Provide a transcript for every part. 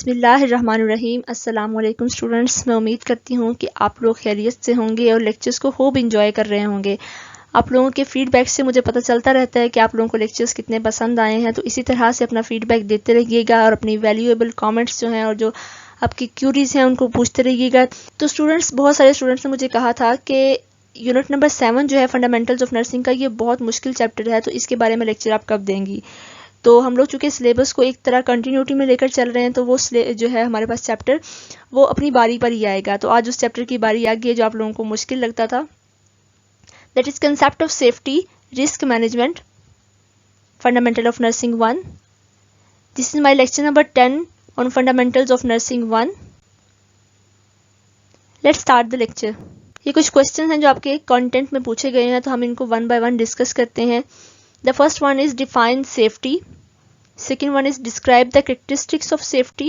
बिस्मिल्लाहिर्रहमानिर्रहीम। अस्सलाम वालेकुम स्टूडेंट्स, मैं उम्मीद करती हूँ कि आप लोग खैरियत से होंगे और लेक्चर्स को खूब इंजॉय कर रहे होंगे। आप लोगों के फीडबैक से मुझे पता चलता रहता है कि आप लोगों को लेक्चर्स कितने पसंद आए हैं, तो इसी तरह से अपना फीडबैक देते रहिएगा और अपनी वैल्यूएबल कमेंट्स जो हैं और जो आपकी क्यूरीज हैं उनको पूछते रहिएगा। तो स्टूडेंट्स, बहुत सारे स्टूडेंट्स ने मुझे कहा था कि यूनिट नंबर 7 जो है फंडामेंटल्स ऑफ नर्सिंग का, ये बहुत मुश्किल चैप्टर है, तो इसके बारे में लेक्चर आप कब देंगी। तो हम लोग चूँकि सिलेबस को एक तरह कंटिन्यूटी में लेकर चल रहे हैं, तो वो जो है हमारे पास चैप्टर वो अपनी बारी पर ही आएगा। तो आज उस चैप्टर की बारी आ गई है जो आप लोगों को मुश्किल लगता था, that is concept of safety, risk management, fundamental of nursing 1। This is my lecture number 10 on fundamentals of nursing 1। Let's start the lecture. ये कुछ क्वेश्चन हैं जो आपके कंटेंट में पूछे गए हैं, तो हम इनको वन बाय वन डिस्कस करते हैं। The first one is define safety. Second one is describe the characteristics of safety.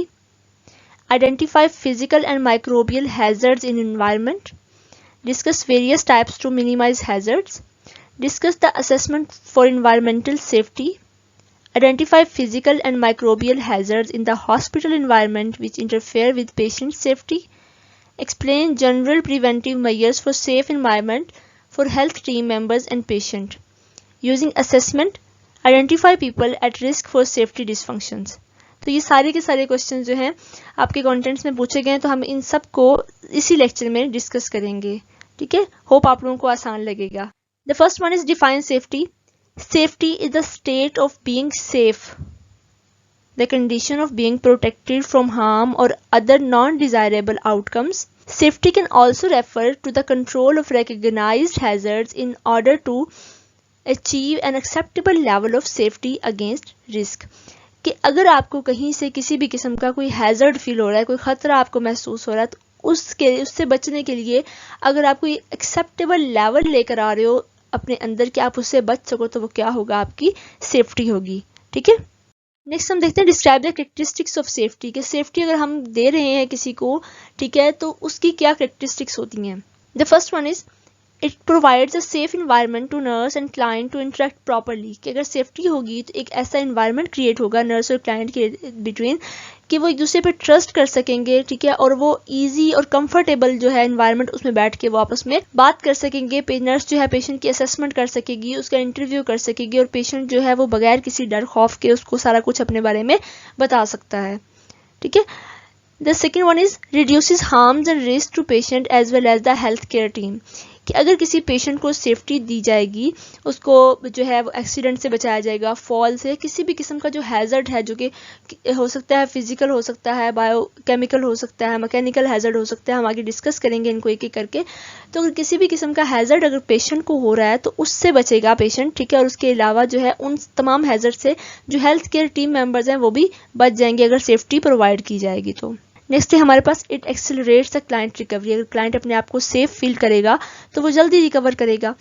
Identify physical and microbial hazards in environment. Discuss various types to minimize hazards. Discuss the assessment for environmental safety. Identify physical and microbial hazards in the hospital environment which interfere with patient safety. Explain general preventive measures for safe environment for health team members and patient. Using assessment, identify people at risk for safety dysfunctions. तो ये सारे के सारे question जो हैं आपके contents में पूछे गए हैं, तो हम इन सब को इसी लेक्चर में डिस्कस करेंगे। ठीक है, होप आप लोगों को आसान लगेगा। The first one is define safety. Safety is the state of being safe, the condition of being protected from harm और other non desirable outcomes. Safety can also refer to the control of recognized hazards in order to achieve an acceptable level of safety against risk. कि अगर आपको कहीं से किसी भी किस्म का कोई हैजर्ड फील हो रहा है, कोई खतरा आपको महसूस हो रहा है, तो उससे बचने के लिए अगर आप कोई एक्सेप्टेबल लेवल लेकर आ रहे हो अपने अंदर कि आप उससे बच सको, तो वो क्या होगा, आपकी सेफ्टी होगी। ठीक है, नेक्स्ट हम देखते हैं describe the characteristics of safety. कि सेफ्टी अगर हम दे रहे हैं किसी को, ठीक है, तो उसकी क्या कैरेक्टरिस्टिक्स होती हैं। The first one is it provides a safe environment to nurse and client to interact properly. कि अगर सेफ्टी होगी तो एक ऐसा इन्वायरमेंट क्रिएट होगा नर्स और क्लाइंट के बिटवीन कि वो एक दूसरे पर ट्रस्ट कर सकेंगे। ठीक है, और वो इजी और कंफर्टेबल जो है इन्वायरमेंट, उसमें बैठ के वो आपस में बात कर सकेंगे। नर्स जो है पेशेंट की असेसमेंट कर सकेगी, उसका इंटरव्यू कर सकेगी, और पेशेंट जो है वो बगैर किसी डर खौफ के उसको सारा कुछ अपने बारे में बता सकता है। ठीक है, the second one is reduces harms and risk to patient as well as the health care team. कि अगर किसी पेशेंट को सेफ्टी दी जाएगी, उसको जो है वो एक्सीडेंट से बचाया जाएगा, फॉल से, किसी भी किस्म का जो हैज़र्ड है, जो कि हो सकता है फिजिकल हो सकता है, बायोकेमिकल हो सकता है, मैकेनिकल हैज़र्ड हो सकता है, हम आगे डिस्कस करेंगे इनको एक एक करके। तो अगर किसी भी किस्म का हैज़र्ड अगर पेशेंट को हो रहा है तो उससे बचेगा पेशेंट। ठीक है, और उसके अलावा जो है उन तमाम हैज़र्ड से जो हेल्थ केयर टीम मेम्बर्स हैं वो भी बच जाएंगे अगर सेफ्टी प्रोवाइड की जाएगी तो। नेक्स्ट है हमारे पास it accelerates the client recovery. अगर क्लाइंट अपने आप को सेफ फील करेगा तो वो जल्दी रिकवर करेगा।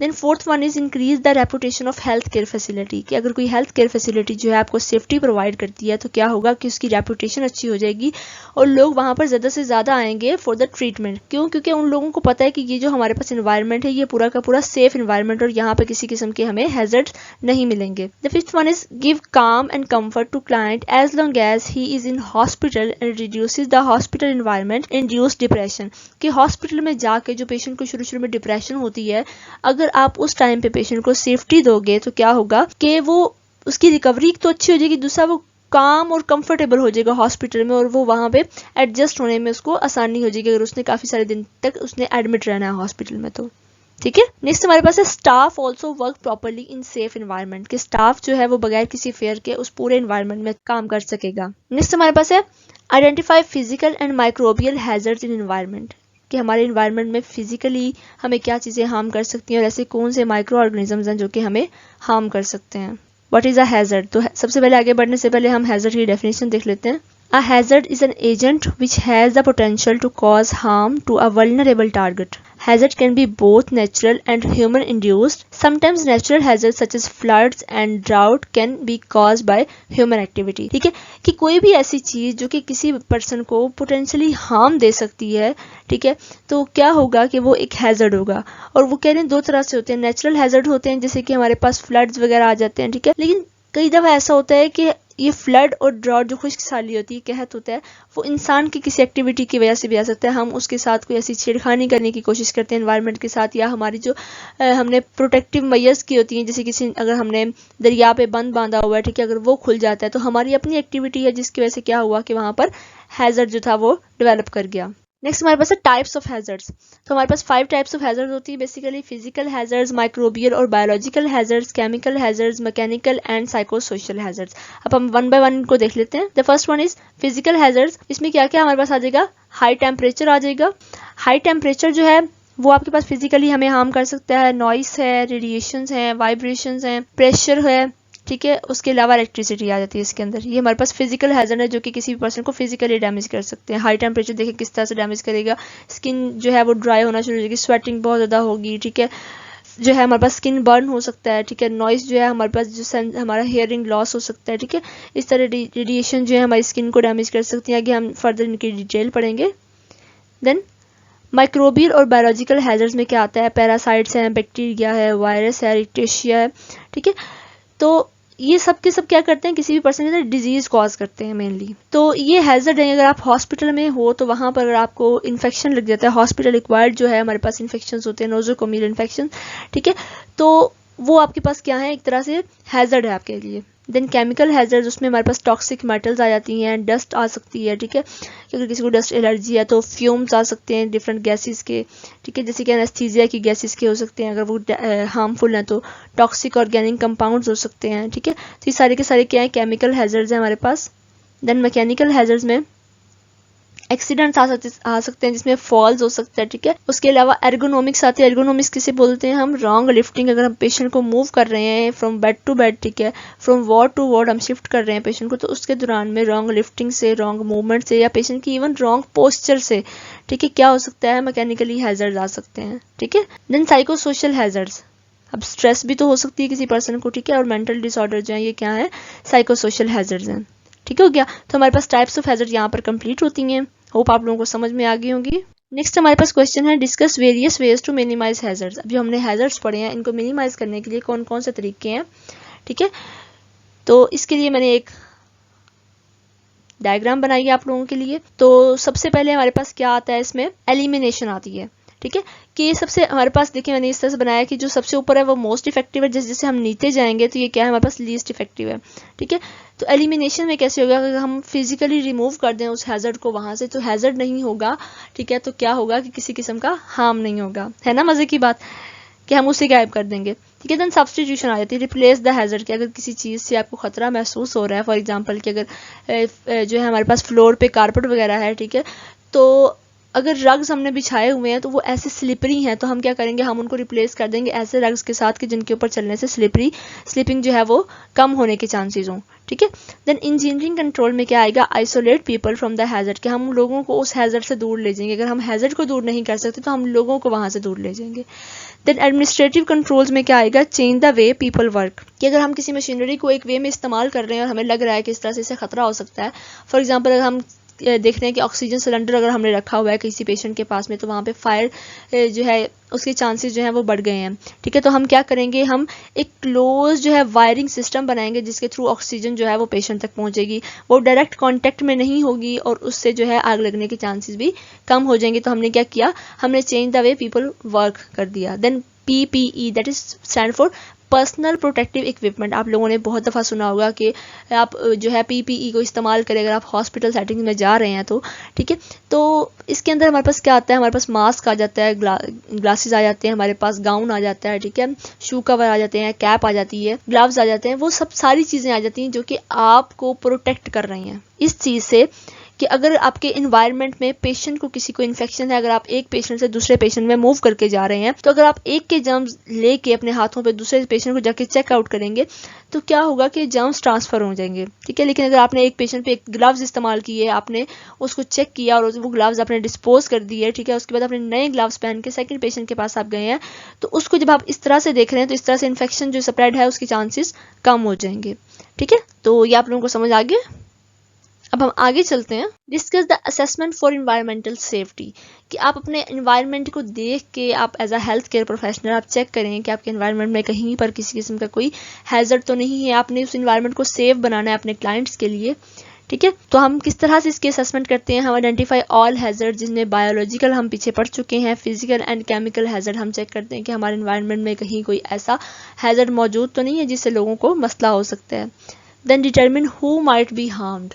Then fourth one is increase the reputation of health care facility. कि अगर कोई हेल्थ केयर फैसिलिटी जो है आपको सेफ्टी प्रोवाइड करती है, तो क्या होगा कि उसकी रेपुटेशन अच्छी हो जाएगी और लोग वहाँ पर ज़्यादा से ज़्यादा आएंगे फॉर द ट्रीटमेंट। क्यों? क्योंकि उन लोगों को पता है कि ये जो हमारे पास इन्वायरमेंट है ये पूरा का पूरा सेफ इन्वायरमेंट और यहाँ पर किसी किस्म के हमें हैजर्ड्स नहीं मिलेंगे। The fifth one is give calm and comfort to client as long as he is in hospital and reduces the hospital environment induce depression. कि हॉस्पिटल में जाके जो पेशेंट को शुरू शुरू में डिप्रेशन होती है, अगर आप उस टाइम पे पेशेंट को सेफ्टी दोगे तो क्या होगा कि वो उसकी रिकवरी तो अच्छी हो जाएगी, दूसरा वो काम और कंफर्टेबल हो जाएगा हॉस्पिटल में और वो वहाँ पे एडजस्ट होने में उसको आसानी हो जाएगी अगर उसने काफ़ी सारे दिन तक उसने एडमिट रहना है हॉस्पिटल में तो। ठीक है, नेक्स्ट हमारे पास है staff also work properly in safe environment. कि स्टाफ जो है वो बगैर किसी फेयर के उस पूरे इन्वायरमेंट में काम कर सकेगा। नेक्स्ट हमारे पास है identify physical and microbial hazards in environment. कि हमारे इन्वायरमेंट में फिजिकली हमें क्या चीज़ें हार्म कर सकती हैं और ऐसे कौन से माइक्रो ऑर्गेनिजम्स हैं जो कि हमें हार्म कर सकते हैं। What is a hazard? तो सबसे पहले आगे बढ़ने से पहले हम हैजर्ड की डेफिनेशन देख लेते हैं। A hazard is an agent which has the potential to cause harm to a vulnerable target. Hazard can be both natural and human induced. Sometimes natural hazards such as floods and drought can be caused by human activity. ठीक है, कि कोई भी ऐसी चीज़ जो कि किसी person को पोटेंशियली हार्म दे सकती है, ठीक है, तो क्या होगा कि वो एक हैजर्ड होगा। और वो कह रहे हैं दो तरह से होते हैं। नेचुरल हैजर्ड होते हैं जैसे कि हमारे पास फ्लड्स वगैरह आ जाते हैं, ठीक है, लेकिन कई दफ़ा ऐसा होता है कि ये फ्लड और ड्रॉट जो खुश्क साली होती है, कहत होता है, वो इंसान की किसी एक्टिविटी की वजह से भी आ सकता है। हम उसके साथ कोई ऐसी छेड़खानी करने की कोशिश करते हैं एनवायरनमेंट के साथ, या हमारी जो हमने प्रोटेक्टिव मेजर्स की होती हैं, जैसे किसी अगर हमने दरिया पे बंद बांधा हुआ है, ठीक है, अगर वो खुल जाता है तो हमारी अपनी एक्टिविटी है जिसकी वजह से क्या हुआ कि वहाँ पर हैजर्ड जो था वो डेवलप कर गया। नेक्स्ट हमारे पास है टाइप्स ऑफ हैजर्ड्स। तो हमारे पास 5 टाइप्स ऑफ हैजर्ड्स होती है बेसिकली: फिजिकल हैजर्ड्स, माइक्रोबियल और biological hazards, chemical hazards, mechanical and psychosocial hazards. अब हम वन बाय वन इनको देख लेते हैं। The first one is physical hazards. इसमें क्या क्या हमारे पास आ जाएगा? हाई टेम्परेचर आ जाएगा। हाई टेम्परेचर जो है वो आपके पास फिजिकली हमें हार्म कर सकता है। नॉइस है, रेडिएशंस हैं, वाइब्रेशंस हैं, प्रेशर है, ठीक है। उसके अलावा इलेक्ट्रिसिटी आ जाती है इसके अंदर। ये हमारे पास फिजिकल हैजर्ड है जो कि किसी भी पर्सन को फिजिकली डैमेज कर सकते हैं। हाई टेम्परेचर देखिए किस तरह से डैमेज करेगा। स्किन जो है वो ड्राई होना शुरू हो जाएगी, स्वेटिंग बहुत ज़्यादा होगी, ठीक है। जो है हमारे पास स्किन बर्न हो सकता है, ठीक है। नॉइस जो है हमारे पास जो हमारा हियरिंग लॉस हो सकता है, ठीक है। इस तरह रेडिएशन जो है हमारी स्किन को डैमेज कर सकती है। आगे हम फर्दर इनकी डिटेल पढ़ेंगे। देन माइक्रोबियल और बायोलॉजिकल हैजर्ड्स में क्या आता है? पैरासाइट्स हैं, बैक्टीरिया है, वायरस है, रिक्टेशिया है, ठीक है। तो ये सब के सब क्या करते हैं? किसी भी पर्सन के डिजीज कॉज करते हैं मेनली। तो ये हैजर्ड है। अगर आप हॉस्पिटल में हो तो वहाँ पर अगर आपको इन्फेक्शन लग जाता है, हॉस्पिटल रिक्वायर्ड जो है हमारे पास इन्फेक्शन होते हैं, नोजोकोमियल इन्फेक्शन, ठीक है, तो वो आपके पास क्या है? एक तरह से हैजर्ड है आपके लिए। देन केमिकल हैजर्ड, उसमें हमारे पास टॉक्सिक मेटल्स आ जाती हैं, डस्ट आ सकती है, ठीक है। अगर किसी को डस्ट एलर्जी है तो फ्यूम्स आ सकते हैं डिफरेंट गैसेस के, ठीक है, जैसे कि एनेस्थीसिया की गैसेस के हो सकते हैं। अगर वो हार्मफुल हैं तो टॉक्सिक ऑर्गेनिक कंपाउंड्स हो सकते हैं, ठीक है। तो ये सारे के सारे क्या है? केमिकल हैजर्ड्स हैं हमारे पास। देन मैकेनिकल हैजर्ड्स में एक्सीडेंट्स आ सकते हैं जिसमें फॉल्स हो सकता है, ठीक है। उसके अलावा एर्गोनॉमिक्स आती है। एर्गोनॉमिक्स किसे बोलते हैं? हम रॉन्ग लिफ्टिंग, अगर हम पेशेंट को मूव कर रहे हैं फ्रॉम बेड टू बेड, ठीक है, फ्रॉम वार्ड टू वार्ड हम शिफ्ट कर रहे हैं पेशेंट को, तो उसके दौरान में रॉन्ग लिफ्टिंग से, रॉन्ग मूवमेंट से, या पेशेंट की इवन रॉन्ग पोस्चर से, ठीक है, क्या हो सकता है? मैकेनिकली हैजर्ड्स आ सकते हैं, ठीक है। Then psycho social hazards. अब स्ट्रेस भी तो हो सकती है किसी पर्सन को, ठीक है, और मेंटल डिसऑर्डर जो है ये क्या है? साइको सोशल हैजर्ड्स हैं, ठीक हो गया। तो हमारे पास टाइप्स ऑफ हैजर्ड यहाँ पर कंप्लीट होती हैं। होप आप लोगों को समझ में आ गई होंगी। नेक्स्ट हमारे पास क्वेश्चन है discuss various ways to minimise hazards. अब जो हमने हैजर्ड्स पढ़े हैं इनको मिनिमाइज करने के लिए कौन कौन से तरीके हैं, ठीक है। तो इसके लिए मैंने एक डायग्राम बनाई है आप लोगों के लिए। तो सबसे पहले हमारे पास क्या आता है? इसमें एलिमिनेशन आती है, ठीक है, कि सबसे हमारे पास देखिए मैंने इस तरह से बनाया कि जो सबसे ऊपर है वो मोस्ट इफेक्टिव है, जैसे जैसे हम नीचे जाएंगे तो ये क्या है? हमारे पास लीस्ट इफेक्टिव है, ठीक है। तो एलिमिनेशन में कैसे होगा? अगर हम फिजिकली रिमूव कर दें उस हैजर्ड को वहां से तो हैजर्ड नहीं होगा, ठीक है। तो क्या होगा कि किसी किस्म का हार्म नहीं होगा, है ना मजे की बात कि हम उसे गायब कर देंगे, ठीक है। देन सब्स्टिट्यूशन आ जाती है, रिप्लेस द हैजर्ड, कि अगर किसी चीज़ से आपको खतरा महसूस हो रहा है, फॉर एग्जांपल कि अगर जो है हमारे पास फ्लोर पे कारपेट वगैरह है, ठीक है, तो अगर रग्स हमने बिछाए हुए हैं तो वो ऐसे स्लिपरी हैं, तो हम क्या करेंगे? हम उनको रिप्लेस कर देंगे ऐसे रग्स के साथ कि जिनके ऊपर चलने से स्लिपिंग जो है वो कम होने के चांसेस हों, ठीक है। देन इंजीनियरिंग कंट्रोल में क्या आएगा? Isolate people from the hazard, कि हम लोगों को उस हैजर्ड से दूर ले जाएंगे। अगर हम हैजर्ड को दूर नहीं कर सकते तो हम लोगों को वहां से दूर ले जाएंगे। देन एडमिनिस्ट्रेटिव कंट्रोल्स में क्या आएगा? Change the way people work, कि अगर हम किसी मशीनरी को एक वे में इस्तेमाल कर रहे हैं और हमें लग रहा है कि इस तरह से इससे खतरा हो सकता है, फॉर एग्जाम्पल अगर हम देख रहे हैं कि ऑक्सीजन सिलेंडर अगर हमने रखा हुआ है किसी पेशेंट के पास में तो वहाँ पे फायर जो है उसके चांसेस जो है वो बढ़ गए हैं, ठीक है। तो हम क्या करेंगे? हम एक क्लोज जो है वायरिंग सिस्टम बनाएंगे जिसके थ्रू ऑक्सीजन जो है वो पेशेंट तक पहुँचेगी, वो डायरेक्ट कॉन्टैक्ट में नहीं होगी और उससे जो है आग लगने के चांसेस भी कम हो जाएंगे। तो हमने क्या किया? हमने change the way people work कर दिया। Then PPE that is stand for personal protective equipment. आप लोगों ने बहुत दफ़ा सुना होगा कि आप जो है PPE को इस्तेमाल करें अगर आप हॉस्पिटल सेटिंग में जा रहे हैं तो, ठीक है। तो इसके अंदर हमारे पास क्या आता है? हमारे पास मास्क आ जाता है, ग्लासेस आ जाते हैं, हमारे पास गाउन आ जाता है, ठीक है, शू कवर आ जाते हैं, कैप आ जाती है, ग्लव्स आ जाते हैं, वो सब सारी चीज़ें आ जाती हैं जो कि आपको प्रोटेक्ट कर रही हैं इस चीज़ से कि अगर आपके इन्वायरमेंट में पेशेंट को किसी को इन्फेक्शन है, अगर आप एक पेशेंट से दूसरे पेशेंट में मूव करके जा रहे हैं तो अगर आप एक के जर्म्स लेके अपने हाथों पे दूसरे पेशेंट को जाके चेक आउट करेंगे तो क्या होगा कि जर्म्स ट्रांसफर हो जाएंगे, ठीक है। लेकिन अगर आपने एक पेशेंट पे एक ग्लव्स इस्तेमाल किए, आपने उसको चेक किया और वो ग्लव्स आपने डिस्पोज कर दिए, ठीक है, उसके बाद आपने नए ग्लव्स पहन के सेकंड पेशेंट के पास आप गए हैं तो उसको जब आप इस तरह से देख रहे हैं तो इस तरह से इन्फेक्शन जो स्प्रेड है उसके चांसेस कम हो जाएंगे, ठीक है। तो ये आप लोगों को समझ आ गया। अब हम आगे चलते हैं। Discuss the assessment for environmental safety, कि आप अपने इन्वायरमेंट को देख के आप as a health care professional आप चेक करें कि आपके इन्वायरमेंट में कहीं पर किसी किस्म का कोई हैजर्ड तो नहीं है। आपने उस इन्वायरमेंट को सेफ बनाना है अपने क्लाइंट्स के लिए, ठीक है। तो हम किस तरह से इसकी असेसमेंट करते हैं, हम आइडेंटिफाई ऑल हैजर्ड, जिसमें बायोलॉजिकल हम पीछे पढ़ चुके हैं, फिजिकल एंड केमिकल हैजर्ड हम चेक करते हैं कि हमारे इन्वायरमेंट में कहीं कोई ऐसा हैजर्ड मौजूद तो नहीं है जिससे लोगों को मसला हो सकता है। Then determine who might be harmed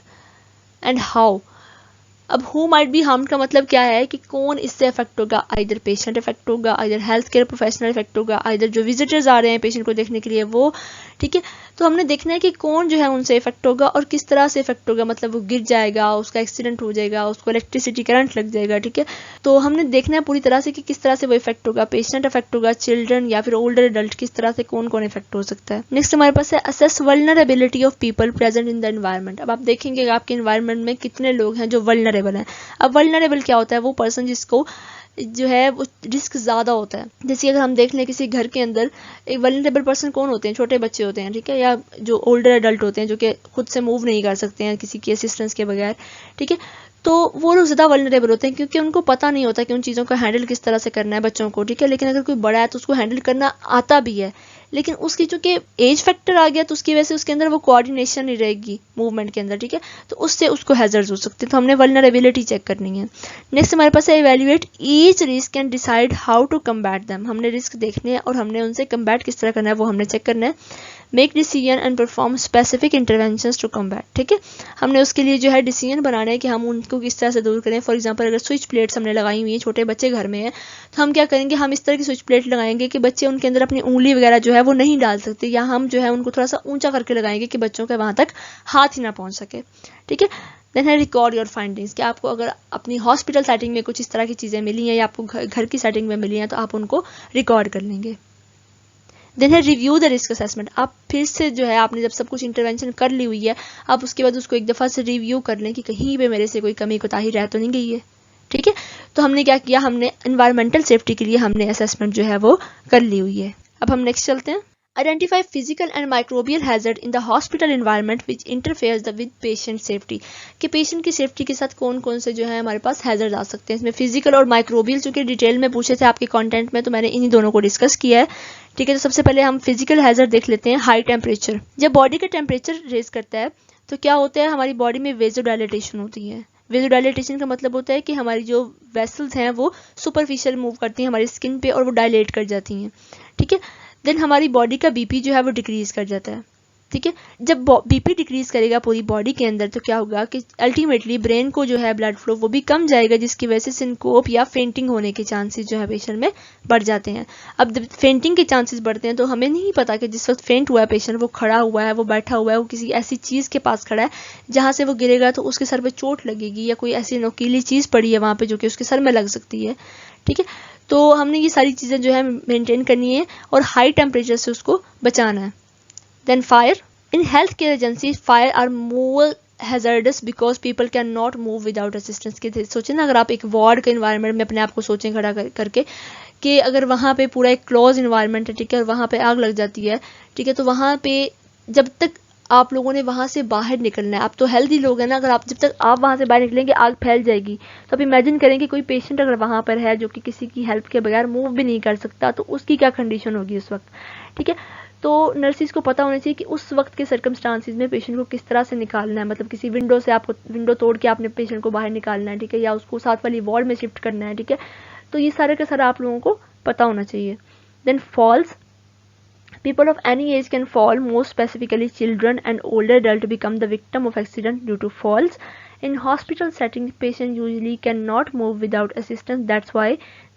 and how. अब हु माइट बी हार्म्ड का मतलब क्या है कि कौन इससे इफेक्ट होगा, आइदर पेशेंट इफेक्ट होगा, either health care professional effect होगा, आइदर जो विजिटर्स आ रहे हैं पेशेंट को देखने के लिए वो, ठीक है। तो हमने देखना है कि कौन जो है उनसे इफेक्ट होगा और किस तरह से इफेक्ट होगा, मतलब वो गिर जाएगा, उसका एक्सीडेंट हो जाएगा, उसको इलेक्ट्रिसिटी करंट लग जाएगा, ठीक है। तो हमने देखना है पूरी तरह से कि किस तरह से वो इफेक्ट होगा, पेशेंट इफेक्ट होगा, चिल्ड्रन या फिर ओल्डर एडल्ट, किस तरह से कौन कौन इफेक्ट हो सकता है। नेक्स्ट हमारे पास है assess vulnerability of people present in the environment. अब आप देखेंगे आपके एनवायरनमेंट में कितने लोग हैं जो वल्नरेबल हैं। अब वल्नरेबल क्या होता है, वो पर्सन जिसको जो है वो रिस्क ज़्यादा होता है। जैसे अगर हम देख लें किसी घर के अंदर एक वल्नरेबल पर्सन कौन होते हैं, छोटे बच्चे होते हैं, ठीक है, या जो ओल्डर एडल्ट होते हैं जो कि खुद से मूव नहीं कर सकते हैं किसी की असिस्टेंस के बगैर, ठीक है। तो वो लोग ज़्यादा वल्नरेबल होते हैं क्योंकि उनको पता नहीं होता कि उन चीज़ों को हैंडल किस तरह से करना है बच्चों को, ठीक है। लेकिन अगर कोई बड़ा है तो उसको हैंडल करना आता भी है, लेकिन उसकी चूंकि एज फैक्टर आ गया तो उसकी वजह से उसके अंदर वो कोऑर्डिनेशन नहीं रहेगी मूवमेंट के अंदर, ठीक है। तो उससे उसको हैजर्ड्स हो सकते हैं। तो हमने वल्नरेबिलिटी चेक करनी है। नेक्स्ट हमारे पास है evaluate each risk and decide how to combat them. हमने रिस्क देखने हैं और हमने उनसे कम्बैट किस तरह करना है वो हमने चेक करना है। Make decision and perform specific interventions to combat, ठीक है। हमने उसके लिए जो है डिसीजन बनाना है कि हम उनको किस तरह से दूर करें। फॉर एग्जांपल अगर स्विच प्लेट्स हमने लगाई हुई है, छोटे बच्चे घर में हैं, तो हम क्या करेंगे, हम इस तरह की स्विच प्लेट लगाएंगे कि बच्चे उनके अंदर अपनी उंगली वगैरह जो है वो नहीं डाल सकते, या हम जो है उनको थोड़ा सा ऊंचा करके लगाएंगे कि बच्चों के वहां तक हाथ ही ना पहुंच सके, ठीक है। देन है रिकॉर्ड योर फाइंडिंग्स, कि आपको अगर अपनी हॉस्पिटल सेटिंग में कुछ इस तरह की चीज़ें मिली हैं या आपको घर की सेटिंग में मिली हैं तो आप उनको रिकॉर्ड कर लेंगे। देन है रिव्यू द रिस्क असेसमेंट। आप फिर से जो है आपने जब सब कुछ इंटरवेंशन कर ली हुई है, आप उसके बाद उसको एक दफ़ा से रिव्यू कर लें कि कहीं पे मेरे से कोई कमी कोताही रह तो नहीं गई है, ठीक है। तो हमने क्या किया, हमने एनवायरमेंटल सेफ्टी के लिए हमने असेसमेंट जो है वो कर ली हुई है। अब हम नेक्स्ट चलते हैं। Identify physical and microbial hazard in the hospital environment which interferes with patient safety, कि पेशेंट की सेफ्टी के साथ कौन कौन से जो है हमारे पास हैजर्ड आ सकते हैं। इसमें फिजिकल और माइक्रोबियल चूंकि डिटेल में पूछे थे आपके कंटेंट में, तो मैंने इन्हीं दोनों को डिस्कस किया है, ठीक है। तो सबसे पहले हम फिजिकल हैजर्ड देख लेते हैं। हाई टेम्परेचर, जब बॉडी का टेम्परेचर रेज करता है तो क्या होता है, हमारी बॉडी में वेजोडाइलेटेशन होती है। वेजोडाइलेटेशन का मतलब होता है कि हमारी जो वेसल्स हैं वो सुपरफिशियल मूव करती हैं हमारी स्किन पे और वो डायलेट कर जाती हैं, ठीक है। देन हमारी बॉडी का बीपी जो है वो डिक्रीज कर जाता है, ठीक है। जब बीपी डिक्रीज करेगा पूरी बॉडी के अंदर तो क्या होगा कि अल्टीमेटली ब्रेन को जो है ब्लड फ्लो वो भी कम जाएगा, जिसकी वजह से सिनकोप या फेंटिंग होने के चांसेस जो है पेशेंट में बढ़ जाते हैं। अब जब फेंटिंग के चांसेस बढ़ते हैं तो हमें नहीं पता कि जिस वक्त फेंट हुआ है पेशेंट, वो खड़ा हुआ है, वो बैठा हुआ है, वो किसी ऐसी चीज़ के पास खड़ा है जहाँ से वो गिरेगा तो उसके सर पर चोट लगेगी, या कोई ऐसी नोकीली चीज़ पड़ी है वहाँ पर जो कि उसके सर में लग सकती है, ठीक है। तो हमने ये सारी चीज़ें जो है मेंटेन करनी है और हाई टेम्परेचर से उसको बचाना है। Then fire, in health care agency fire are more hazardous because people can not move without assistance. के सोचें ना, अगर आप एक वार्ड के इन्वायरमेंट में अपने आप को सोचें खड़ा करके कि अगर वहाँ पे पूरा एक क्लोज इन्वायरमेंट है, ठीक है, और वहाँ पे आग लग जाती है, ठीक है, तो वहाँ पे जब तक आप लोगों ने वहाँ से बाहर निकलना है, आप तो हेल्दी लोग हैं ना, अगर आप जब तक आप वहाँ से बाहर निकलेंगे आग फैल जाएगी। तो आप इमेजिन करें कि कोई पेशेंट अगर वहाँ पर है जो कि किसी की हेल्प के बगैर मूव भी नहीं कर सकता, तो उसकी क्या कंडीशन होगी उस वक्त, ठीक है। तो नर्सिस को पता होना चाहिए कि उस वक्त के सर्कमस्टांसिस में पेशेंट को किस तरह से निकालना है, मतलब किसी विंडो से आपको विंडो तोड़ के आपने पेशेंट को बाहर निकालना है, ठीक है, या उसको साथ वाली वार्ड में शिफ्ट करना है, ठीक है। तो ये सारे का सारा आप लोगों को पता होना चाहिए। Then falls, people of any age can fall, most specifically children and older adults become the victim of accident due to falls. In hospital setting, patients usually cannot move without assistance. That's why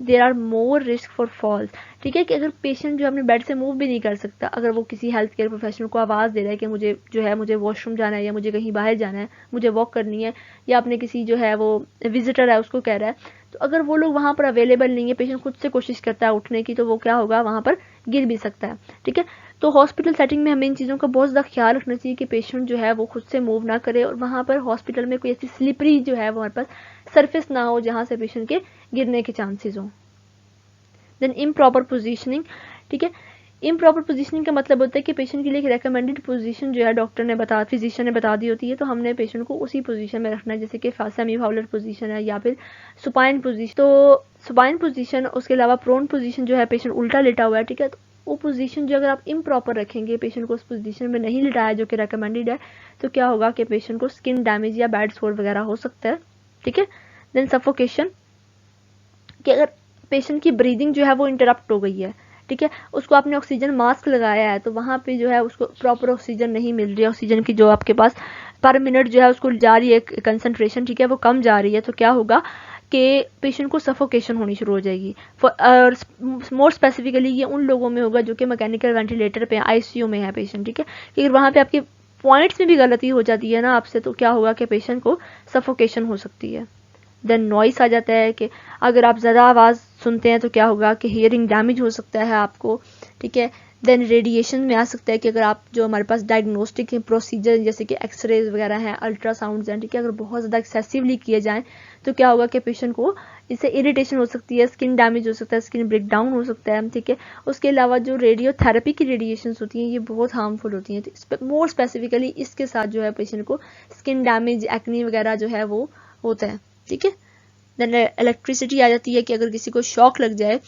there are more risk for falls. ठीक है, कि अगर patient जो अपने bed से move भी नहीं कर सकता, अगर वो किसी हेल्थ केयर प्रोफेशनल को आवाज़ दे रहा है कि मुझे जो है मुझे वॉशरूम जाना है या मुझे कहीं बाहर जाना है, मुझे वॉक करनी है, या अपने किसी जो है वो विजिटर है उसको कह रहा है, तो अगर वो लोग वहाँ पर अवेलेबल नहीं है, पेशेंट खुद से कोशिश करता है उठने की, तो वो क्या होगा, वहाँ पर गिर भी सकता है, ठीक है। तो हॉस्पिटल सेटिंग में हमें इन चीज़ों का बहुत ज़्यादा ख्याल रखना चाहिए कि पेशेंट जो है वो खुद से मूव ना करे, और वहाँ पर हॉस्पिटल में कोई ऐसी स्लिपरी जो है हमारे पास सरफेस ना हो जहाँ से पेशेंट के गिरने के चांसेस हों। देन इम्प्रॉपर पोजीशनिंग, ठीक है, इम्प्रॉपर पोजीशनिंग का मतलब होता है कि पेशेंट के लिए एक रेकमेंडेड पोजीशन जो है डॉक्टर ने फिजिशियन ने बता दी होती है, तो हमने पेशेंट को उसी पोजीशन में रखना है, जैसे कि सेमी फाउलर पोजीशन है या फिर सुपाइन पोजीशन। तो सुपाइन पोजीशन, उसके अलावा प्रोन पोजीशन जो है, पेशेंट उल्टा लेटा हुआ है, ठीक है, तो वो पोजीशन जो अगर आप इम्प्रॉपर रखेंगे, पेशेंट को उस पोजीशन में नहीं लिटाया जो कि रेकमेंडेड है, तो क्या होगा कि पेशेंट को स्किन डैमेज या बैड सोर वगैरह हो सकता है, ठीक है। देन सफोकेशन, कि अगर पेशेंट की ब्रीदिंग जो है वो इंटरप्ट हो गई है, ठीक है, उसको आपने ऑक्सीजन मास्क लगाया है, तो वहाँ पे जो है उसको प्रॉपर ऑक्सीजन नहीं मिल रही है, ऑक्सीजन की जो आपके पास पर मिनट जो है उसको जा रही है कंसंट्रेशन, ठीक है, वो कम जा रही है, तो क्या होगा कि पेशेंट को सफोकेशन होनी शुरू हो जाएगी। और मोर स्पेसिफिकली ये उन लोगों में होगा जो कि मैकेनिकल वेंटिलेटर पे आईसीयू में है पेशेंट, ठीक है, क्योंकि वहाँ पे आपके पॉइंट्स में भी गलती हो जाती है ना आपसे, तो क्या होगा कि पेशेंट को सफोकेशन हो सकती है। देन नॉइस आ जाता है कि अगर आप ज़्यादा आवाज़ सुनते हैं तो क्या होगा कि हियरिंग डैमेज हो सकता है आपको, ठीक है। देन रेडिएशन में आ सकता है कि अगर आप जो हमारे पास डायग्नोस्टिक प्रोसीजर जैसे कि एक्सरेज वगैरह हैं, अल्ट्रासाउंड्स हैं, ठीक है, अगर बहुत ज़्यादा एक्सेसिवली किए जाएं तो क्या होगा कि पेशेंट को इससे इरिटेशन हो सकती है, स्किन डैमेज हो सकता है, स्किन ब्रेक डाउन हो सकता है, ठीक है। उसके अलावा जो रेडियोथेरेपी की रेडिएशंस होती हैं ये बहुत हार्मफुल होती हैं, तो मोर स्पेसिफिकली इसके साथ जो है पेशेंट को स्किन डैमेज, एक्ने वगैरह जो है वो होता है, ठीक है। देन इलेक्ट्रिसिटी आ जाती है कि अगर किसी को शॉक लग जाए,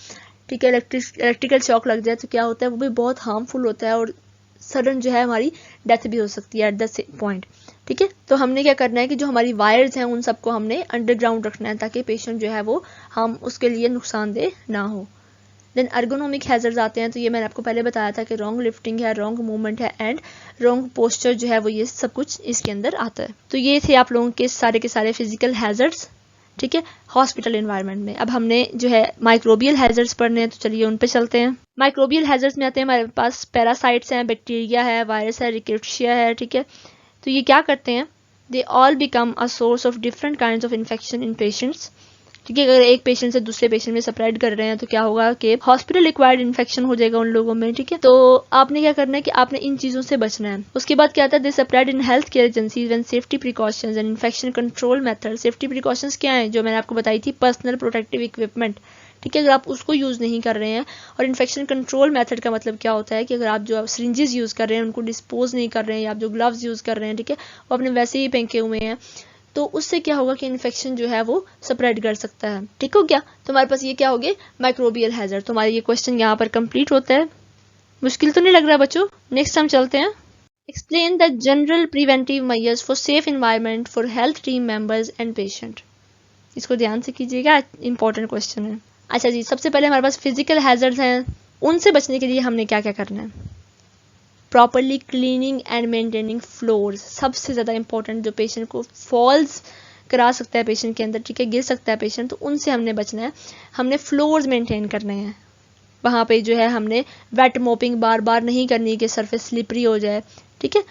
ठीक है, इलेक्ट्रिकल शॉक लग जाए तो क्या होता है, वो भी बहुत हार्मफुल होता है और सडन जो है हमारी डेथ भी हो सकती है एट द पॉइंट, ठीक है। तो हमने क्या करना है कि जो हमारी वायर्स हैं उन सबको हमने अंडरग्राउंड रखना है ताकि पेशेंट जो है वो हम उसके लिए नुकसानदेह ना हो। देन अर्गोनॉमिक हैजर्ड्स आते हैं, तो ये मैंने आपको पहले बताया था कि रॉन्ग लिफ्टिंग है, रॉन्ग मूवमेंट है एंड रॉन्ग पोस्चर जो है वो, ये सब कुछ इसके अंदर आता है। तो ये थे आप लोगों के सारे फिजिकल हैजर्ड्स, ठीक है, हॉस्पिटल एनवायरनमेंट में। अब हमने जो है माइक्रोबियल हैजर्ड्स पढ़ने हैं, तो चलिए उन पे चलते हैं। माइक्रोबियल हैजर्ड्स में आते हैं हमारे पास पैरासाइट्स हैं, बैक्टीरिया है, वायरस है, रिकेट्शिया है, ठीक है। तो ये क्या करते हैं, they all become a source of different kinds of infection in patients, ठीक है। अगर एक पेशेंट से दूसरे पेशेंट में स्प्रेड कर रहे हैं तो क्या होगा कि हॉस्पिटल एक्वायर्ड इन्फेक्शन हो जाएगा उन लोगों में, ठीक है। तो आपने क्या करना है कि आपने इन चीजों से बचना है। उसके बाद क्या आता है, they spread in health care agencies when safety precautions and infection control method. Safety precautions क्या है, जो मैंने आपको बताई थी, पर्सनल प्रोटेक्टिव इक्विपमेंट, ठीक है, अगर आप उसको यूज नहीं कर रहे हैं। और इन्फेक्शन कंट्रोल मेथड का मतलब क्या होता है कि अगर आप जो सिरिंजेस यूज कर रहे हैं उनको डिस्पोज नहीं कर रहे हैं, या आप जो ग्लव्स यूज कर रहे हैं, ठीक है, वो अपने वैसे ही फेंके हुए हैं, तो उससे क्या होगा कि इन्फेक्शन जो है वो स्प्रेड कर सकता है, ठीक हो गया। तो हमारे पास ये क्या हो गए, माइक्रोबियल हैजर्ड। तो हमारा ये क्वेश्चन यहाँ पर कंप्लीट होता है। मुश्किल तो नहीं लग रहा बच्चों? नेक्स्ट हम चलते हैं। Explain the general preventive measures for safe environment for health team members and patient. इसको ध्यान से कीजिएगा, इंपॉर्टेंट क्वेश्चन है। अच्छा जी, सबसे पहले हमारे पास फिजिकल हैजर्ड्स हैं, उनसे बचने के लिए हमने क्या क्या करना है। Properly cleaning and maintaining floors, सबसे ज़्यादा इंपॉर्टेंट, जो पेशेंट को फॉल्स करा सकता है पेशेंट के अंदर, ठीक है, गिर सकता है पेशेंट, तो उनसे हमने बचना है। हमने फ्लोर्स मेंटेन करने हैं, वहाँ पे जो है हमने वेट मोपिंग बार बार नहीं करनी कि सरफेस स्लिपरी हो जाए, ठीक है।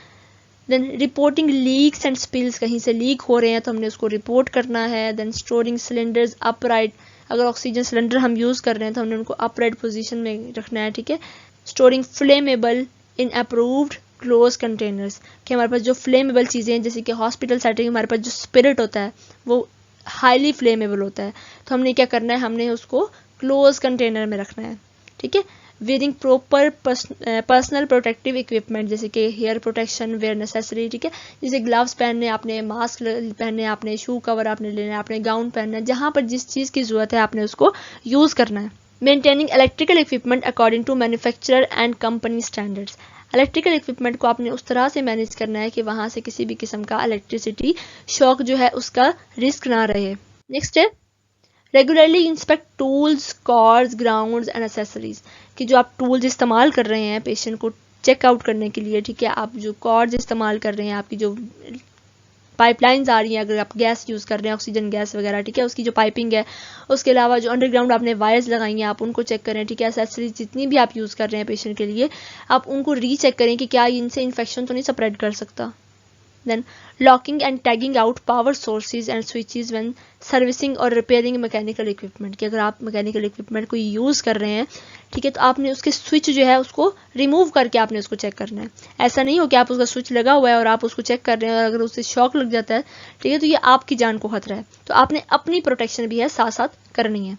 Then reporting leaks and spills, कहीं से लीक हो रहे हैं तो हमने उसको रिपोर्ट करना है। देन स्टोरिंग सिलेंडर्स अपराइट, अगर ऑक्सीजन सिलेंडर हम यूज़ कर रहे हैं तो हमने उनको अपराइट पोजीशन में रखना है, ठीक है। Storing flammable in approved close containers, कि हमारे पास जो फ्लेमेबल चीज़ें हैं, जैसे कि हॉस्पिटल सेटिंग में हमारे पास जो स्पिरिट होता है वो हाईली फ्लेमेबल होता है, तो हमने क्या करना है, हमने उसको क्लोज कंटेनर में रखना है, ठीक है। Wearing proper personal protective equipment, जैसे कि हेयर प्रोटेक्शन वेयर नेसेसरी, ठीक है, जैसे ग्लव्स पहनने आपने, मास्क पहनने आपने, शू कवर आपने लेना है, आपने गाउन पहनना है, जहाँ पर जिस चीज़ की ज़रूरत है आपने उसको यूज़ करना है। Maintaining electrical equipment according to manufacturer and company standards, electrical equipment को आपने उस तरह से मैनेज करना है कि वहाँ से किसी भी किस्म का इलेक्ट्रिसिटी शॉक जो है उसका रिस्क ना रहे। नेक्स्ट है regularly inspect tools, cords, grounds and accessories, कि जो आप टूल्स इस्तेमाल कर रहे हैं पेशेंट को चेकआउट करने के लिए, ठीक है, आप जो कॉर्ड्स इस्तेमाल कर रहे हैं, आपकी जो पाइपलाइंस आ रही हैं, अगर आप गैस यूज़ कर रहे हैं, ऑक्सीजन गैस वगैरह, ठीक है, उसकी जो पाइपिंग है, उसके अलावा जो अंडरग्राउंड आपने वायर्स लगाई हैं आप उनको चेक करें, ठीक है। एसेसरीज जितनी भी आप यूज़ कर रहे हैं पेशेंट के लिए, आप उनको रीचेक करें कि क्या इनसे इन्फेक्शन तो नहीं स्प्रेड कर सकता। Then locking and tagging out power sources and switches when servicing और रिपेयरिंग मैकेनिकल इक्विपमेंट, कि अगर आप मैकेनिकल इक्विपमेंट को यूज़ कर रहे हैं, ठीक है, तो आपने उसके स्विच जो है उसको रिमूव करके आपने उसको चेक करना है। ऐसा नहीं हो कि आप उसका स्विच लगा हुआ है और आप उसको चेक कर रहे हैं और अगर उससे शॉक लग जाता है, ठीक है, तो ये आपकी जान को खतरा है, तो आपने अपनी प्रोटेक्शन भी है साथ साथ करनी है,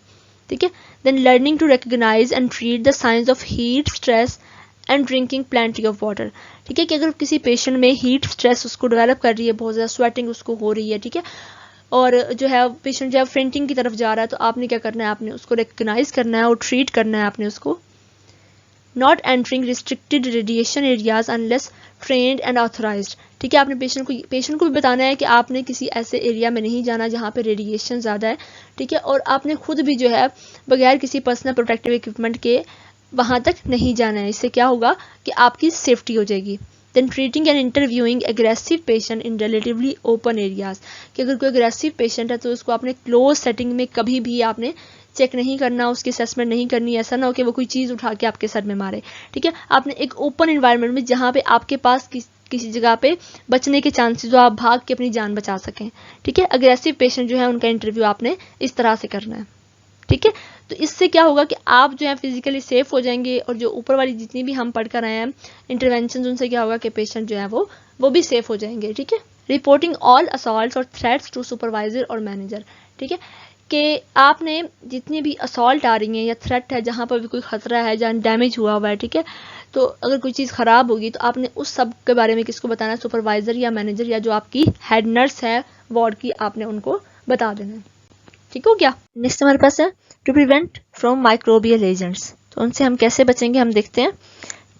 ठीक है। Then learning to recognise and treat the signs of heat stress and drinking plenty of water. ठीक है, कि अगर किसी पेशेंट में हीट स्ट्रेस उसको डेवलप कर रही है, बहुत ज़्यादा स्वेटिंग उसको हो रही है, ठीक है, और जो है पेशेंट जो है फेंटिंग की तरफ जा रहा है, तो आपने क्या करना है, आपने उसको रिकग्नाइज करना है और ट्रीट करना है आपने उसको। Not entering restricted radiation areas unless trend and authorised. ठीक है, आपने पेशेंट को भी बताना है कि आपने किसी ऐसे एरिया में नहीं जाना जहाँ पे रेडिएशन ज़्यादा है। ठीक है, और आपने खुद भी जो है बगैर किसी पर्सनल प्रोटेक्टिव इक्विपमेंट के वहाँ तक नहीं जाना है। इससे क्या होगा कि आपकी सेफ्टी हो जाएगी। Then treating and interviewing aggressive patient in relatively open areas, कि अगर कोई एग्रेसिव पेशेंट है तो उसको आपने क्लोज सेटिंग में कभी भी आपने चेक नहीं करना, उसकी असेसमेंट नहीं करनी। ऐसा ना हो कि वो कोई चीज़ उठा के आपके सर में मारे। ठीक है, आपने एक ओपन इन्वायरमेंट में जहाँ पे आपके पास किसी जगह पे बचने के चांसेस हो, आप भाग के अपनी जान बचा सकें। ठीक है, अग्रेसिव पेशेंट जो है उनका इंटरव्यू आपने इस तरह से करना है। ठीक है, तो इससे क्या होगा कि आप जो है फिजिकली सेफ हो जाएंगे, और जो ऊपर वाली जितनी भी हम पढ़ कर आए हैं इंटरवेंशन, उनसे क्या होगा कि पेशेंट जो है वो भी सेफ हो जाएंगे। ठीक है, रिपोर्टिंग ऑल असॉल्ट्स और थ्रेट्स टू सुपरवाइजर और मैनेजर। ठीक है, कि आपने जितनी भी असॉल्ट आ रही हैं या थ्रेट है, जहाँ पर भी कोई खतरा है, जहाँ डैमेज हुआ हुआ है, ठीक है, तो अगर कोई चीज़ ख़राब होगी तो आपने उस सब के बारे में किसको बताना है, सुपरवाइज़र या मैनेजर या जो आपकी हेड नर्स है वार्ड की, आपने उनको बता देना है। ठीक हो गया। नेक्स्ट हमारे पास है to prevent from microbial agents. तो उनसे हम कैसे बचेंगे, हम देखते हैं।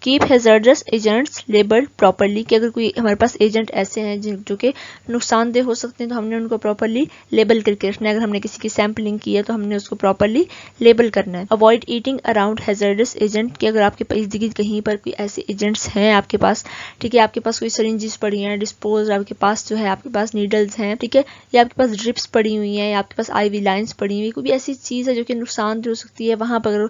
Keep hazardous agents labelled properly, कि अगर कोई हमारे पास एजेंट ऐसे हैं जो कि नुकसानदेह हो सकते हैं, तो हमने उनको प्रॉपरली लेबल करके रखना है। अगर हमने किसी की सैम्पलिंग की है तो हमने उसको प्रॉपरली लेबल करना है। Avoid eating around hazardous agent, कि अगर आपके पास कहीं पर कोई ऐसे एजेंट्स हैं आपके पास, ठीक है, आपके पास कोई सरिंजेस पड़ी हैं, डिस्पोज आपके पास जो है, आपके पास नीडल्स हैं, ठीक है, या आपके पास ड्रिप्स पड़ी हुई हैं, या आपके पास IV लाइन्स पड़ी हुई, कोई भी ऐसी चीज़ है जो कि नुकसानदेह हो सकती है, वहाँ पर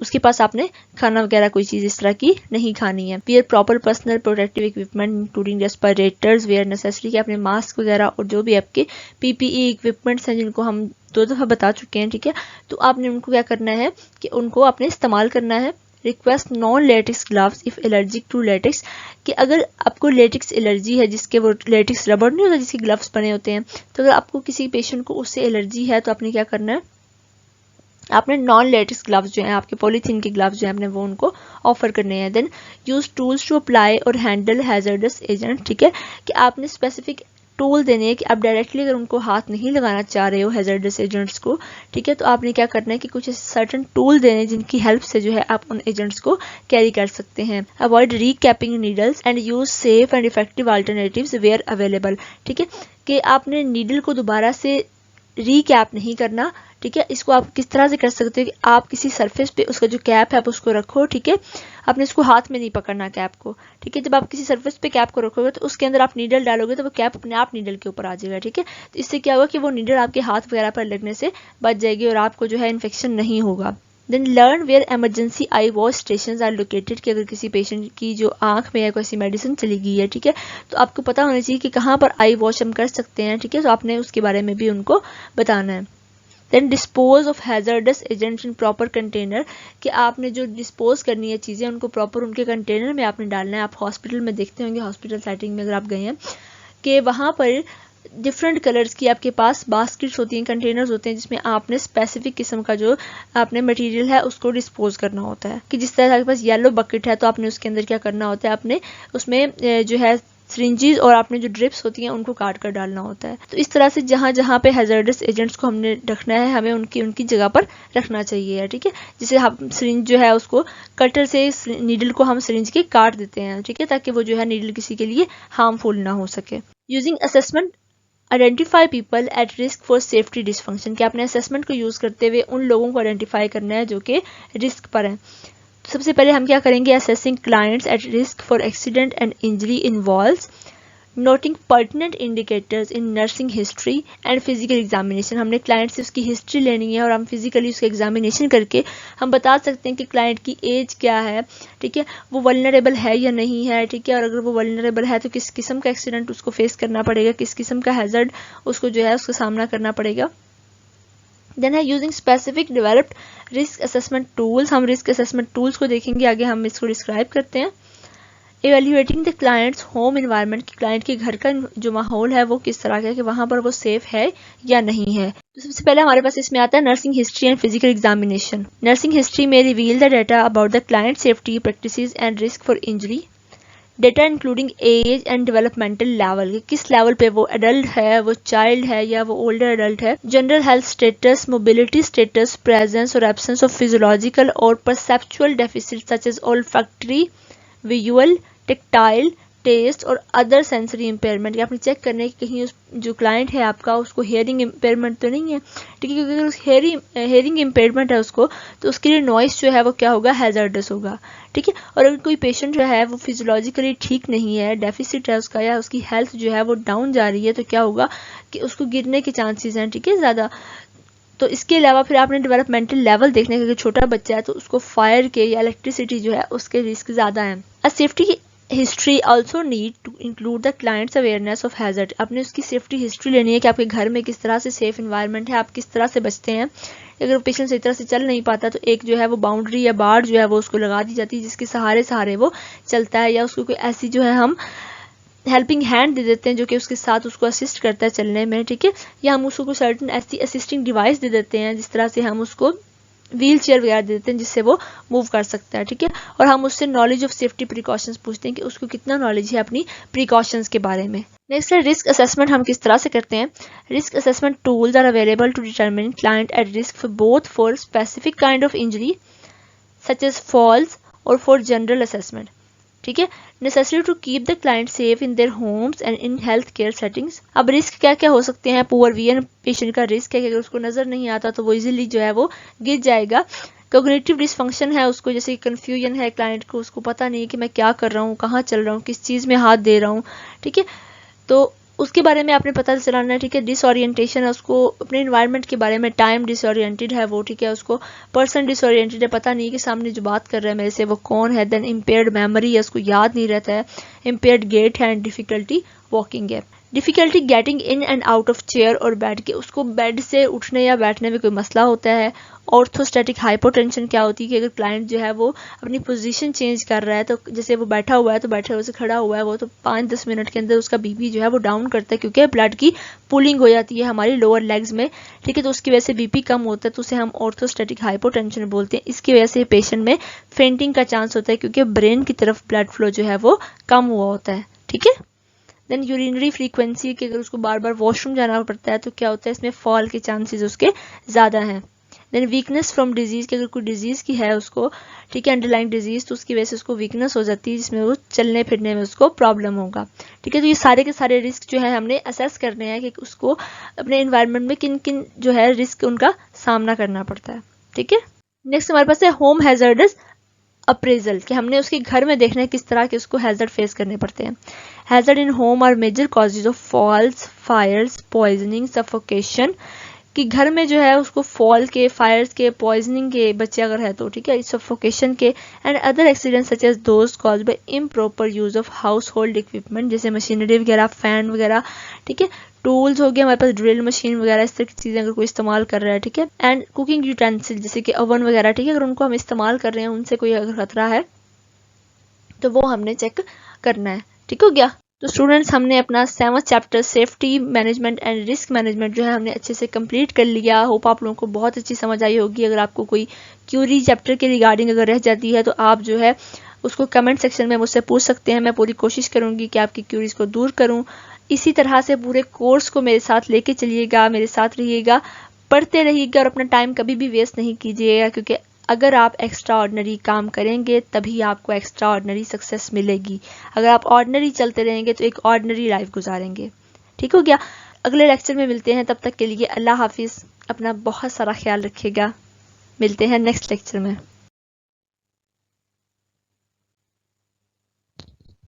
उसके पास आपने खाना वगैरह कोई चीज़ इस तरह की नहीं खानी है। Wear proper personal protective equipment including respirators where necessary, कि अपने मास्क वगैरह और जो भी आपके PPE इक्विपमेंट्स हैं जिनको हम 2 दफ़ा बता चुके हैं। ठीक है, तो आपने उनको क्या करना है कि उनको आपने इस्तेमाल करना है। Request non latex gloves if allergic to latex, कि अगर आपको लेटेक्स एलर्जी है, जिसके वो लेटेक्स रबर नहीं होता जिसके ग्लव्स बने होते हैं, तो अगर आपको किसी पेशेंट को उससे एलर्जी है तो आपने क्या करना है, आपने नॉन लेटेक्स ग्लव्स जो हैं, आपके पॉलीथीन के ग्लव्स जो हैं, आपने वो उनको ऑफर करने हैं। Then use tools to apply और हैंडल हैजर्डस एजेंट। ठीक है, कि आपने स्पेसिफिक टूल देने हैं कि आप डायरेक्टली अगर उनको हाथ नहीं लगाना चाह रहे हो हैजर्डस एजेंट्स को, ठीक है, तो आपने क्या करना है कि कुछ सर्टन टूल देने जिनकी हेल्प से जो है आप उन एजेंट्स को कैरी कर सकते हैं। Avoid recapping needles and use safe and effective alternatives where available. ठीक है, कि आपने नीडल को दोबारा से रीकैप नहीं करना। ठीक है, इसको आप किस तरह से कर सकते हो कि आप किसी सरफेस पे उसका जो कैप है आप उसको रखो। ठीक है, आपने इसको हाथ में नहीं पकड़ना कैप को। ठीक है, जब आप किसी सरफेस पे कैप को रखोगे तो उसके अंदर आप नीडल डालोगे तो वो कैप अपने आप नीडल के ऊपर आ जाएगा। ठीक है, तो इससे क्या होगा कि वो नीडल आपके हाथ वगैरह पर लगने से बच जाएगी और आपको जो है इन्फेक्शन नहीं होगा। Then learn where emergency eye wash station are located, कि अगर किसी पेशेंट की जो आंख में है कोई ऐसी मेडिसिन चली गई है, ठीक है, तो आपको पता होना चाहिए कि कहाँ पर आई वॉश हम कर सकते हैं। ठीक है, तो आपने उसके बारे में भी उनको बताना है। Then dispose of hazardous agents in proper container, कि आपने जो डिस्पोज करनी है चीज़ें उनको प्रॉपर उनके कंटेनर में आपने डालना है। आप हॉस्पिटल में देखते होंगे, हॉस्पिटल सेटिंग में अगर आप गए हैं, कि वहाँ पर डिफरेंट कलर्स की आपके पास बास्केट्स होती हैं, कंटेनर्स होते हैं, जिसमें आपने स्पेसिफिक किस्म का जो आपने मटेरियल है उसको डिस्पोज करना होता है। कि जिस तरह आपके पास येलो बकेट है तो आपने उसके अंदर क्या करना होता है, आपने उसमें जो है सिरिंजेस और आपने जो ड्रिप्स होती हैं उनको काट कर डालना होता है। तो इस तरह से जहाँ जहाँ पे हैजर्डस एजेंट्स को हमने रखना है, हमें उनकी जगह पर रखना चाहिए। ठीक है, जैसे हम सिरिंज जो है उसको कटर से नीडल को हम सिरिंज के काट देते हैं। ठीक है, ताकि वो जो है नीडल किसी के लिए हार्मफुल ना हो सके। Using assessment identify people at risk for safety dysfunction, कि अपने असेसमेंट को यूज़ करते हुए उन लोगों को आइडेंटिफाई करना है जो कि रिस्क पर हैं। सबसे पहले हम क्या करेंगे, assessing clients eight risk for accident and injury involves noting pertinent indicators in nursing history and physical examination. हमने क्लाइंट से उसकी हिस्ट्री लेनी है और हम फिजिकली उसका एग्जामिनेशन करके हम बता सकते हैं कि क्लाइंट की एज क्या है। ठीक है, वो वल्नरेबल है या नहीं है। ठीक है, और अगर वो वल्नरेबल है तो किस किस्म का एक्सीडेंट उसको फेस करना पड़ेगा, किस किस्म का हैजर्ड उसको जो है उसका सामना करना पड़ेगा। देन है using specific developed risk assessment tools. हम रिस्क असेसमेंट टूल्स को देखेंगे आगे, हम इसको डिस्क्राइब करते हैं। Evaluating the clients home environment, कि क्लाइंट के घर का जो माहौल है वो किस तरह का है, कि वहाँ पर वो सेफ है या नहीं है। तो सबसे पहले हमारे पास इसमें आता है nursing history and physical examination. Nursing history में reveal the data about the client safety practices and risk for injury. Data including age and developmental level, किस लेवल पे वो एडल्ट है, वो चाइल्ड है या वो ओल्डर एडल्ट है। General health status, mobility status, presence और एब्सेंस ऑफ फिजियोलॉजिकल और perceptual deficit such as olfactory, visual, tactile, taste और अदर सेंसरी इंपेयरमेंट। आपने चेक करना है कि कहीं उस जो क्लाइंट है आपका उसको हेयरिंग इंपेयरमेंट तो नहीं है, ठीक है, क्योंकि अगर हेयरिंग इंपेयरमेंट है उसको तो उसके लिए नॉइस जो है वो क्या होगा, हैजर्डस होगा, ठीक है। और अगर कोई पेशेंट जो है वो फिजियोलॉजिकली ठीक नहीं है, डेफिसिट है उसका, या उसकी हेल्थ जो है वो डाउन जा रही है, तो क्या होगा कि उसको गिरने के चांसेस हैं, ठीक है, ज़्यादा। तो इसके अलावा फिर आपने डेवलपमेंटल लेवल देखने का, छोटा बच्चा है तो उसको फायर के या इलेक्ट्रिसिटी जो है उसके रिस्क ज़्यादा हैं। A safety history also need to include the client's awareness of hazard. आपने उसकी सेफ्टी हिस्ट्री लेनी है कि आपके घर में किस तरह से सेफ इन्वायरमेंट है, आप किस तरह से बचते हैं। अगर पेशेंट सही तरह से चल नहीं पाता तो एक जो है वो बाउंड्री या बाड़ जो है वो उसको लगा दी जाती है, जिसके सहारे वो चलता है, या उसको कोई ऐसी जो है हम हेल्पिंग हैंड दे देते हैं जो कि उसके साथ उसको असिस्ट करता है चलने में, ठीक है, या हम उसको कोई सर्टन ऐसी असिस्टिंग डिवाइस दे देते हैं जिस तरह से हम उसको व्हील चेयर वगैरह दे देते हैं जिससे वो मूव कर सकता है, ठीक है। और हम उससे नॉलेज ऑफ सेफ्टी प्रिकॉशंस पूछते हैं कि उसको कितना नॉलेज है अपनी प्रिकॉशंस के बारे में। नेक्स्ट है रिस्क असेसमेंट, हम किस तरह से करते हैं। Risk assessment tools are available to determine client at risk for both for specific kind of injury such as falls और फॉर जनरल असेसमेंट, ठीक है। Necessary to keep the client safe in their homes and in health care settings. अब risk क्या क्या हो सकते हैं, poor vision patient का रिस्क है कि अगर उसको नजर नहीं आता तो वो इजीली जो है वो गिर जाएगा। कोग्निटिव डिसफंक्शन है उसको, जैसे कंफ्यूजन है क्लाइंट को, उसको पता नहीं कि मैं क्या कर रहा हूँ, कहाँ चल रहा हूँ, किस चीज़ में हाथ दे रहा हूँ, ठीक है, तो उसके बारे में आपने पता चलाना है, ठीक है। डिसओरिएंटेशन है उसको अपने इन्वायरमेंट के बारे में, टाइम डिसओरिएंटेड है वो, ठीक है, उसको पर्सन डिसओरिएंटेड है, पता नहीं कि सामने जो बात कर रहा है मेरे से वो कौन है। देन इम्पेयर्ड मेमोरी है, उसको याद नहीं रहता है। इम्पेयर्ड गेट है एंड डिफिकल्टी वॉकिंग है। Difficulty getting in and out of chair और बेड, के उसको बेड से उठने या बैठने में कोई मसला होता है। ऑर्थोस्टैटिक हाइपोटेंशन क्या होती है कि अगर क्लाइंट जो है वो अपनी पोजीशन चेंज कर रहा है, तो जैसे वो बैठा हुआ है तो बैठे हुए से खड़ा हुआ है वो, तो 5-10 मिनट के अंदर उसका बीपी जो है वो डाउन करता है, क्योंकि ब्लड की पुलिंग हो जाती है हमारी लोअर लेग्स में, ठीक है, तो उसकी वजह से बीपी कम होता है, तो उसे हम ऑर्थोस्टैटिक हाइपोटेंशन बोलते हैं। इसकी वजह से पेशेंट में फेंटिंग का चांस होता है क्योंकि ब्रेन की तरफ ब्लड फ्लो जो है वो कम हुआ होता है, ठीक है। देन यूरिनरी फ्रीक्वेंसी, कि अगर उसको बार बार वॉशरूम जाना पड़ता है तो क्या होता है, इसमें फॉल के चांसेस उसके ज़्यादा हैं। देन वीकनेस फ्रॉम डिजीज़, कि अगर कोई डिजीज़ की है उसको, ठीक है, अंडरलाइंग डिजीज़, तो उसकी वजह से उसको वीकनेस हो जाती है जिसमें वो चलने फिरने में उसको प्रॉब्लम होगा, ठीक है। तो ये सारे के सारे रिस्क जो है हमने असेस करने हैं कि उसको अपने इन्वायरमेंट में किन किन जो है रिस्क उनका सामना करना पड़ता है, ठीक है। नेक्स्ट हमारे पास है होम हैजर्डस अप्रेजल, कि हमने उसके घर में देखना है किस तरह के उसको हैजर्ड फेस करने पड़ते हैं। Hazard in home are major causes of falls, fires, poisoning, suffocation, कि घर में जो है उसको फॉल के, फायर्स के, पॉइजनिंग के बच्चे अगर है तो, ठीक है, सफोकेशन के, and other accidents such as those caused by improper use of household equipment, जैसे मशीनरी वगैरह, फैन वगैरह, ठीक है, टूल्स हो गए हमारे पास, ड्रिल मशीन वगैरह, इस तरह की चीज़ें अगर कोई इस्तेमाल कर रहा है, ठीक है, एंड कुकिंग यूटेंसिल जैसे कि ओवन वगैरह, ठीक है, अगर उनको हम इस्तेमाल कर रहे हैं उनसे कोई अगर खतरा है तो वो हमने चेक करना है, ठीक हो गया। तो स्टूडेंट्स हमने अपना 7th chapter safety management and risk management जो है हमने अच्छे से कंप्लीट कर लिया। होप आप लोगों को बहुत अच्छी समझ आई होगी। अगर आपको कोई क्यूरी चैप्टर के रिगार्डिंग अगर रह जाती है तो आप जो है उसको कमेंट सेक्शन में मुझसे पूछ सकते हैं। मैं पूरी कोशिश करूँगी कि आपकी क्यूरीज को दूर करूँ। इसी तरह से पूरे कोर्स को मेरे साथ लेके चलिएगा, मेरे साथ रहिएगा, पढ़ते रहिएगा और अपना टाइम कभी भी वेस्ट नहीं कीजिएगा, क्योंकि अगर आप एक्स्ट्रा ऑर्डिनरी काम करेंगे तभी आपको एक्स्ट्रा ऑर्डिनरी सक्सेस मिलेगी। अगर आप ऑर्डिनरी चलते रहेंगे तो एक ऑर्डिनरी लाइफ गुजारेंगे। ठीक हो गया। अगले लेक्चर में मिलते हैं, तब तक के लिए अल्लाह हाफिज़। अपना बहुत सारा ख्याल रखिएगा। मिलते हैं नेक्स्ट लेक्चर में।